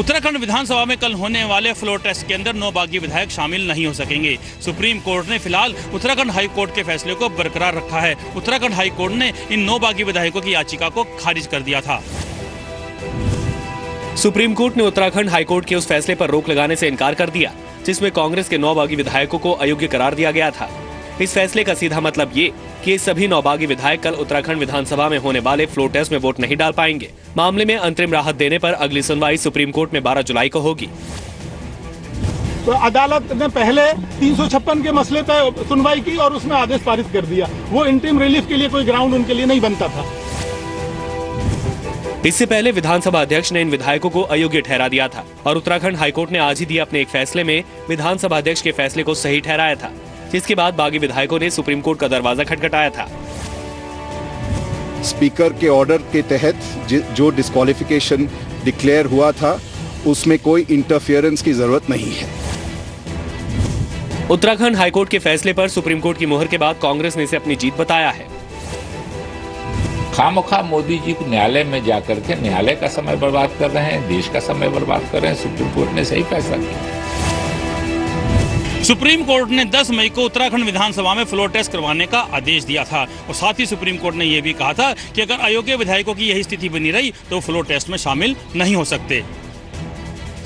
उत्तराखंड विधानसभा में कल होने वाले फ्लोर टेस्ट के अंदर 9 बागी विधायक शामिल नहीं हो सकेंगे। सुप्रीम कोर्ट ने फिलहाल उत्तराखंड हाई कोर्ट के फैसले को बरकरार रखा है। उत्तराखंड हाई कोर्ट ने इन 9 बागी विधायकों की याचिका को खारिज कर दिया था। सुप्रीम कोर्ट ने उत्तराखंड हाई कोर्ट के उस फैसले पर रोक लगाने से इनकार कर दिया जिसमें कांग्रेस के 9 बागी विधायकों को अयोग्य करार दिया गया था। इस फैसले का सीधा मतलब ये कि ये सभी 9 बागी विधायक कल उत्तराखंड विधानसभा में होने वाले फ्लोर टेस्ट में वोट नहीं डाल पाएंगे। मामले में अंतरिम राहत देने पर अगली सुनवाई सुप्रीम कोर्ट में 12 जुलाई को होगी। तो अदालत ने पहले 356 के मसले पर सुनवाई की और उसमें आदेश पारित कर दिया। वो इंटरिम रिलीफ के लिए कोई ग्राउंड उनके लिए नहीं बनता था। इससे पहले विधानसभा अध्यक्ष ने इन विधायकों को अयोग्य ठहरा दिया था और उत्तराखंड हाईकोर्ट ने आज ही दिए अपने एक फैसले में विधानसभा अध्यक्ष के फैसले को सही ठहराया था, जिसके बाद बागी विधायकों ने सुप्रीम कोर्ट का दरवाजा खटखटाया था। स्पीकर के ऑर्डर के तहत जो डिस्क्वालिफिकेशन डिक्लेयर हुआ था उसमें कोई इंटरफेरेंस की जरूरत नहीं है। उत्तराखंड हाईकोर्ट के फैसले पर सुप्रीम कोर्ट की मुहर के बाद कांग्रेस ने इसे अपनी जीत बताया है। खामखा मोदी जी न्यायालय में जाकर के न्यायालय का समय बर्बाद कर रहे हैं, देश का समय बर्बाद कर रहे हैं। सुप्रीम कोर्ट ने सही फैसला किया। सुप्रीम कोर्ट ने 10 मई को उत्तराखंड विधानसभा में फ्लोर टेस्ट करवाने का आदेश दिया था और साथ ही सुप्रीम कोर्ट ने यह भी कहा था कि अगर अयोग्य विधायकों की यही स्थिति बनी रही तो फ्लोर टेस्ट में शामिल नहीं हो सकते।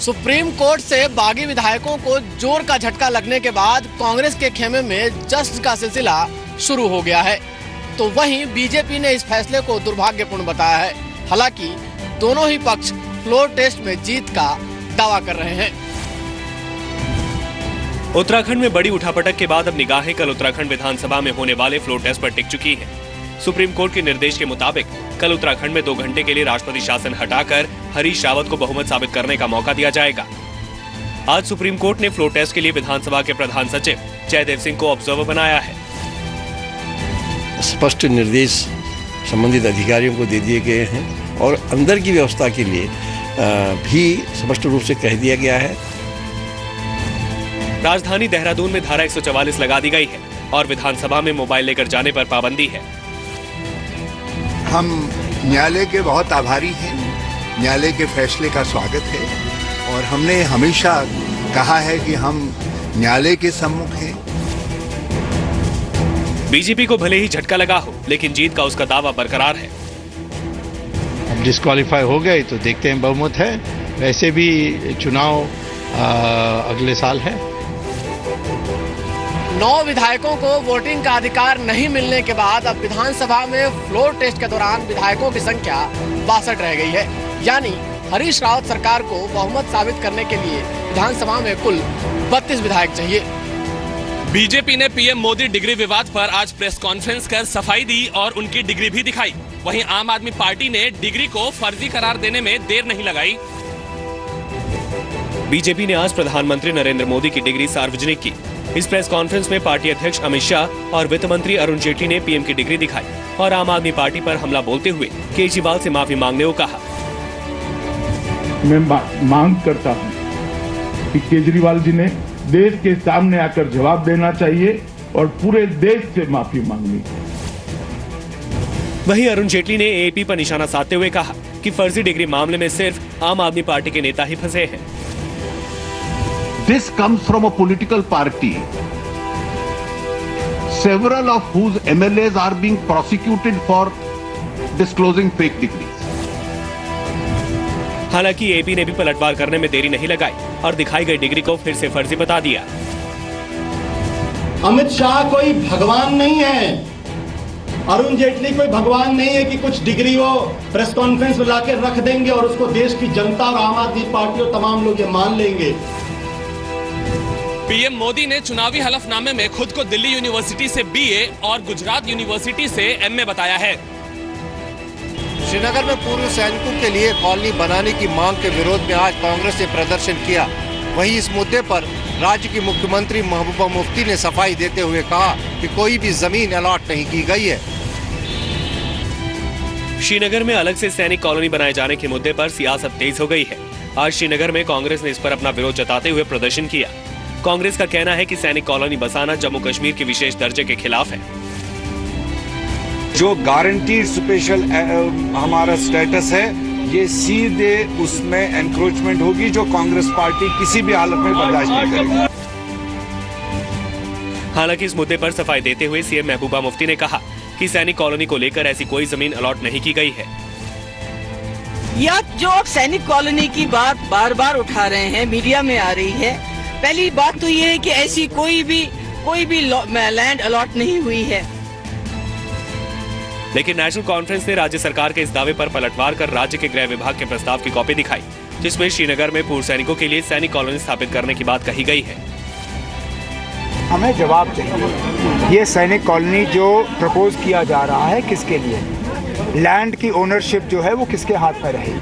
सुप्रीम कोर्ट से बागी विधायकों को जोर का झटका लगने के बाद कांग्रेस के खेमे में जश्न का सिलसिला शुरू हो गया है, तो वहीं बीजेपी ने इस फैसले को दुर्भाग्यपूर्ण बताया है। हालांकि दोनों ही पक्ष फ्लोर टेस्ट में जीत का दावा कर रहे हैं। उत्तराखंड में बड़ी उठापटक के बाद अब निगाहें कल उत्तराखंड विधानसभा में होने वाले फ्लोर टेस्ट पर टिक चुकी हैं। सुप्रीम कोर्ट के निर्देश के मुताबिक कल उत्तराखंड में 2 घंटे के लिए राष्ट्रपति शासन हटाकर हरीश रावत को बहुमत साबित करने का मौका दिया जाएगा। आज सुप्रीम कोर्ट ने फ्लोर टेस्ट के लिए विधानसभा के प्रधान सचिव जयदेव सिंह को ऑब्जर्वर बनाया है। स्पष्ट निर्देश संबंधित अधिकारियों को दे दिए गए हैं और अंदर की व्यवस्था के लिए भी स्पष्ट रूप से कह दिया गया है। राजधानी देहरादून में धारा 144 लगा दी गई है और विधानसभा में मोबाइल लेकर जाने पर पाबंदी है। हम न्यायालय के बहुत आभारी हैं। न्यायालय के फैसले का स्वागत है और हमने हमेशा कहा है कि हम न्यायालय के सम्मुख हैं। बीजेपी को भले ही झटका लगा हो, लेकिन जीत का उसका दावा बरकरार है। अब डिस्क्वालीफाई हो गए तो देखते हैं, बहुमत है। वैसे भी चुनाव अगले साल है। 9 विधायकों को वोटिंग का अधिकार नहीं मिलने के बाद अब विधानसभा में फ्लोर टेस्ट के दौरान विधायकों की संख्या 62 रह गई है। यानी हरीश रावत सरकार को बहुमत साबित करने के लिए विधानसभा में कुल 32 विधायक चाहिए। बीजेपी ने पीएम मोदी डिग्री विवाद पर आज प्रेस कॉन्फ्रेंस कर सफाई दी और उनकी डिग्री भी दिखाई। वहीं आम आदमी पार्टी ने डिग्री को फर्जी करार देने में देर नहीं लगाई। बीजेपी ने आज प्रधानमंत्री नरेंद्र मोदी की डिग्री सार्वजनिक की। इस प्रेस कॉन्फ्रेंस में पार्टी अध्यक्ष अमित शाह और वित्त मंत्री अरुण जेटली ने पीएम की डिग्री दिखाई और आम आदमी पार्टी पर हमला बोलते हुए केजरीवाल से माफी मांगने को कहा। मैं मांग करता हूं कि केजरीवाल जी ने देश के सामने आकर जवाब देना चाहिए और पूरे देश से माफी मांगनी। वहीं अरुण जेटली ने एएपी पर निशाना साधते हुए कहा कि फर्जी डिग्री मामले में सिर्फ आम आदमी पार्टी के नेता ही फंसे हैं। This comes from a political party, several of whose MLAs are being prosecuted for disclosing fake degrees. हालांकि एपी ने भी पलटवार करने में देरी नहीं लगाई और दिखाई गई डिग्री को फिर से फर्जी बता दिया। अमित शाह कोई भगवान नहीं है, अरुण जेटली कोई भगवान नहीं है कि कुछ डिग्री वो प्रेस कॉन्फ्रेंस में लाकर रख देंगे और उसको देश की जनता और आम आदमी पार्टी और तमाम लोग ये मान लेंगे। पीएम मोदी ने चुनावी हलफनामे में खुद को दिल्ली यूनिवर्सिटी से बीए और गुजरात यूनिवर्सिटी से एमए बताया है। श्रीनगर में पूर्व सैनिकों के लिए कॉलोनी बनाने की मांग के विरोध में आज कांग्रेस ने प्रदर्शन किया। वहीं इस मुद्दे पर राज्य की मुख्यमंत्री महबूबा मुफ्ती ने सफाई देते हुए कहा कि कोई भी जमीन अलॉट नहीं की गई है। श्रीनगर में अलग से सैनिक कॉलोनी बनाए जाने के मुद्दे पर सियासत तेज हो गई है। आज श्रीनगर में कांग्रेस ने इस पर अपना विरोध जताते हुए प्रदर्शन किया। कांग्रेस का कहना है कि सैनिक कॉलोनी बसाना जम्मू कश्मीर के विशेष दर्जे के खिलाफ है। जो गारंटीड स्पेशल हमारा स्टेटस है ये सीधे उसमें एनक्रोचमेंट होगी जो कांग्रेस पार्टी किसी भी हालत में बर्दाश्त नहीं करेगी। हालांकि इस मुद्दे पर सफाई देते हुए सीएम महबूबा मुफ्ती ने कहा कि सैनिक कॉलोनी को लेकर ऐसी कोई जमीन अलॉट नहीं की गई है। या जो आप सैनिक कॉलोनी की बात बार बार उठा रहे हैं, मीडिया में आ रही है, पहली बात तो ये है कि ऐसी कोई भी लैंड अलॉट नहीं हुई है। लेकिन नेशनल कॉन्फ्रेंस ने राज्य सरकार के इस दावे पर पलटवार कर राज्य के गृह विभाग के प्रस्ताव की कॉपी दिखाई, जिसमें श्रीनगर में पूर्व सैनिकों के लिए सैनिक कॉलोनी स्थापित करने की बात कही गई है। हमें जवाब चाहिए, ये सैनिक कॉलोनी जो प्रपोज किया जा रहा है किसके लिए, लैंड की ओनरशिप जो है वो किसके हाथ में रहेगी।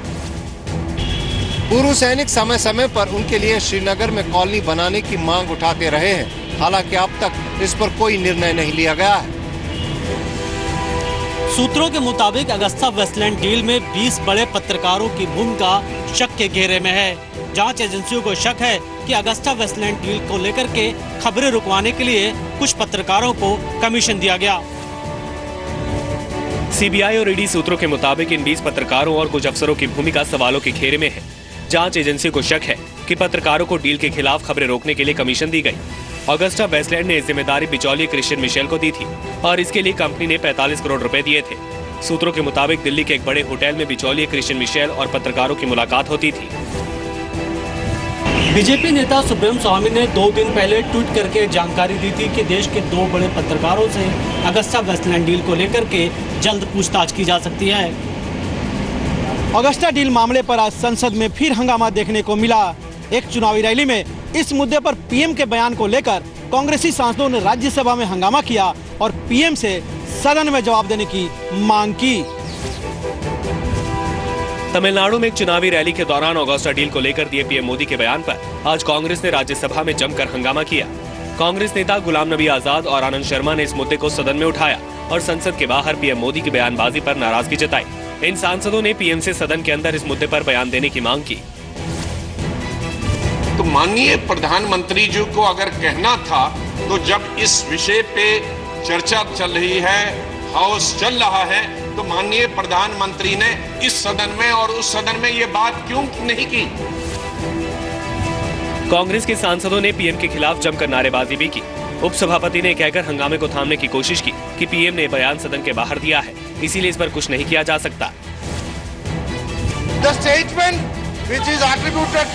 पूर्व सैनिक समय समय पर उनके लिए श्रीनगर में कॉलोनी बनाने की मांग उठाते रहे हैं, हालांकि अब तक इस पर कोई निर्णय नहीं लिया गया है। सूत्रों के मुताबिक अगस्ता वेस्टलैंड डील में 20 बड़े पत्रकारों की भूमिका शक के घेरे में है। जांच एजेंसियों को शक है कि अगस्ता वेस्टलैंड डील को लेकर के खबरें रुकवाने के लिए कुछ पत्रकारों को कमीशन दिया गया। सीबीआई और ईडी सूत्रों के मुताबिक इन 20 पत्रकारों और कुछ अफसरों की भूमिका सवालों के घेरे में है। जांच एजेंसी को शक है कि पत्रकारों को डील के खिलाफ खबरें रोकने के लिए कमीशन दी गई। अगस्ता वेस्टलैंड ने जिम्मेदारी बिचौलिए क्रिश्चियन मिशेल को दी थी और इसके लिए कंपनी ने 45 करोड़ रुपए दिए थे। सूत्रों के मुताबिक दिल्ली के एक बड़े होटल में बिचौलिए क्रिश्चियन मिशेल और पत्रकारों की मुलाकात होती थी। बीजेपी नेता सुब्रह्मण्यम स्वामी ने 2 दिन पहले ट्वीट करके जानकारी दी थी कि देश के 2 बड़े पत्रकारों से अगस्ता वेस्टलैंड डील को लेकर के जल्द पूछताछ की जा सकती है। अगस्ता डील मामले पर आज संसद में फिर हंगामा देखने को मिला। एक चुनावी रैली में इस मुद्दे पर पीएम के बयान को लेकर कांग्रेसी सांसदों ने राज्यसभा में हंगामा किया और पीएम से सदन में जवाब देने की मांग की। तमिलनाडु में एक चुनावी रैली के दौरान अगस्ता डील को लेकर दिए पीएम मोदी के बयान पर आज कांग्रेस ने राज्यसभा में जमकर हंगामा किया। कांग्रेस नेता गुलाम नबी आजाद और आनंद शर्मा ने इस मुद्दे को सदन में उठाया और संसद के बाहर पीएम मोदी की बयानबाजी पर नाराजगी जताई। इन सांसदों ने पीएम से सदन के अंदर इस मुद्दे पर बयान देने की मांग की। तो माननीय प्रधानमंत्री जी को अगर कहना था तो जब इस विषय पे चर्चा चल रही है, हाउस चल रहा है, तो माननीय प्रधानमंत्री ने इस सदन में और उस सदन में ये बात क्यों नहीं की। कांग्रेस के सांसदों ने पीएम के खिलाफ जमकर नारेबाजी भी की। उपसभापति ने कहकर हंगामे को थामने की कोशिश की कि पीएम ने बयान सदन के बाहर दिया है, इसीलिए इस पर कुछ नहीं किया जा सकता। The statement which is attributed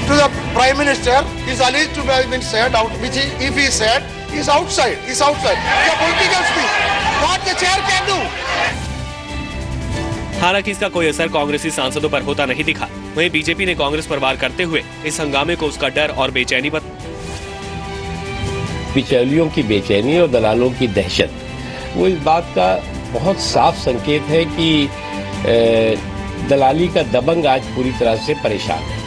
to the Prime Minister is alleged to have been said out, which if he said is outside. It's a political speech. What the chair can do. हालांकि इसका कोई असर कांग्रेसी सांसदों पर होता नहीं दिखा। वहीं बीजेपी ने कांग्रेस पर वार करते हुए इस हंगामे को उसका डर और बेचैनी बिचौलियों की बेचैनी और दलालों की दहशत, वो इस बात का बहुत साफ संकेत है कि दलाली का दबंग आज पूरी तरह से परेशान है।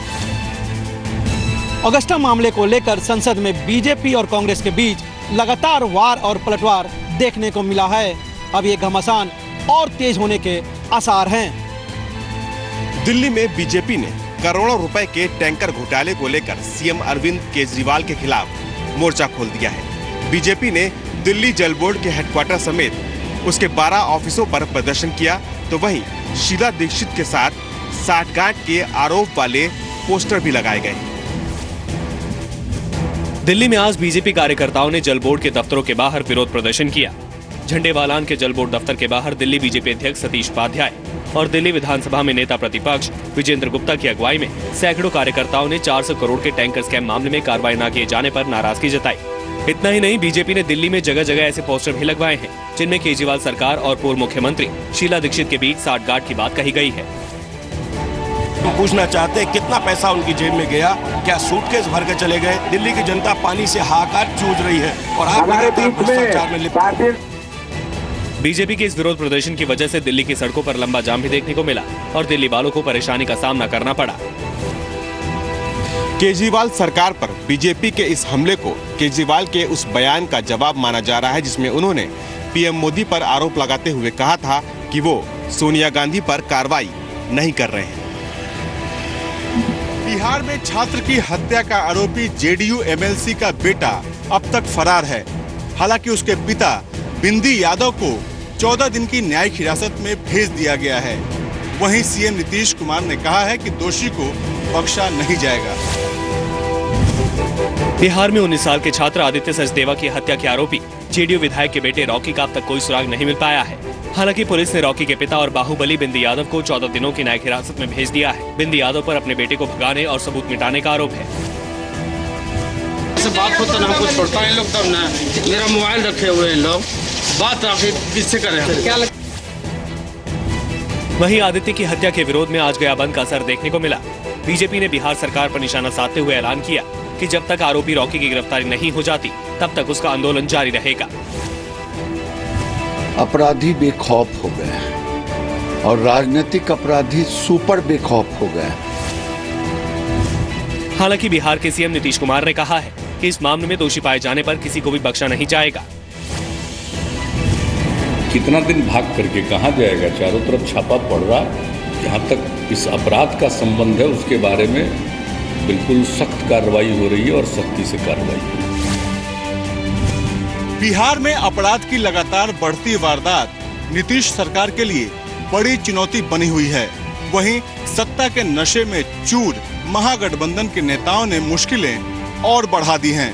अगस्ता मामले को लेकर संसद में बीजेपी और कांग्रेस के बीच लगातार वार और पलटवार देखने को मिला है। अब ये घमासान और तेज होने के आसार हैं। दिल्ली में बीजेपी ने करोड़ों रुपए के टैंकर घोटाले को लेकर सीएम अरविंद केजरीवाल के खिलाफ मोर्चा खोल दिया है। बीजेपी ने दिल्ली जल बोर्ड के हेडक्वार्टर समेत उसके 12 ऑफिसों पर प्रदर्शन किया, तो वहीं शीला दीक्षित के साथ साठगांठ के आरोप वाले पोस्टर भी लगाए गए। दिल्ली में आज बीजेपी कार्यकर्ताओं ने जल बोर्ड के दफ्तरों के बाहर विरोध प्रदर्शन किया। झंडेवालान के जल बोर्ड दफ्तर के बाहर दिल्ली बीजेपी अध्यक्ष सतीश उपाध्याय और दिल्ली विधानसभा में नेता प्रतिपक्ष विजेंद्र गुप्ता की अगुवाई में सैकड़ों कार्यकर्ताओं ने 400 करोड़ के टैंकर स्कैम मामले में कार्रवाई न किए जाने पर नाराजगी जताई। इतना ही नहीं, बीजेपी ने दिल्ली में जगह जगह ऐसे पोस्टर भी लगवाए हैं जिनमें केजरीवाल सरकार और पूर्व मुख्यमंत्री शीला दीक्षित के बीच साठगांठ की बात कही गई है। हम पूछना चाहते हैं कितना पैसा उनकी जेब में गया, क्या सूटकेस भर के चले गए। दिल्ली की जनता पानी से हाहाकार जूझ रही है और आप लगातार भ्रष्टाचार में लिप्त। बीजेपी के इस विरोध प्रदर्शन की वजह से दिल्ली की सड़कों पर लंबा जाम भी देखने को मिला और दिल्ली वालों को परेशानी का सामना करना पड़ा। केजरीवाल सरकार पर बीजेपी के इस हमले को केजरीवाल के उस बयान का जवाब माना जा रहा है जिसमें उन्होंने पीएम मोदी पर आरोप लगाते हुए कहा था कि वो सोनिया गांधी पर कार्रवाई नहीं कर रहे हैं। बिहार में छात्र की हत्या का आरोपी जेडीयू एमएलसी का बेटा अब तक फरार है। हालांकि उसके पिता बिंदी यादव को 14 दिन की न्यायिक हिरासत में भेज दिया गया है। वहीं सीएम नीतीश कुमार ने कहा है कि दोषी को बख्शा नहीं जाएगा। बिहार में 19 साल के छात्र आदित्य सचदेवा की हत्या के आरोपी जेडीयू विधायक के बेटे रॉकी का अब तक कोई सुराग नहीं मिल पाया है। हालांकि पुलिस ने रॉकी के पिता और बाहुबली बिंदी यादव को 14 दिनों की न्यायिक हिरासत में भेज दिया है। बिंदी यादव पर अपने बेटे को भगाने और सबूत मिटाने का आरोप है। बात होता ना हमको छोड़ता है लोग, तब ना मेरा मोबाइल रखे हुए हैं लोग, बात आखिर किससे करें क्या वहीं आदित्य की हत्या के विरोध में आज गया बंद का असर देखने को मिला। बीजेपी ने बिहार सरकार पर निशाना साधते हुए ऐलान किया कि जब तक आरोपी रॉकी की गिरफ्तारी नहीं हो जाती तब तक उसका आंदोलन जारी रहेगा। अपराधी बेखौफ हो गए और राजनीतिक अपराधी सुपर बेखौफ हो गए। हालांकि बिहार के सीएम नीतीश कुमार ने कहा है कि इस मामले में दोषी पाए जाने पर किसी को भी बख्शा नहीं जाएगा। कितना दिन भाग करके कहाँ जाएगा? चारों तरफ छापा पड़ रहा, जहाँ तक इस अपराध का संबंध है उसके बारे में बिल्कुल सख्त कार्रवाई हो रही है और सख्ती से कार्रवाई हो रही है। बिहार में अपराध की लगातार बढ़ती वारदात नीतीश सरकार के लिए बड़ी चुनौती बनी हुई है। वहीं सत्ता के नशे में चूर महागठबंधन के नेताओं ने मुश्किलें और बढ़ा दी हैं।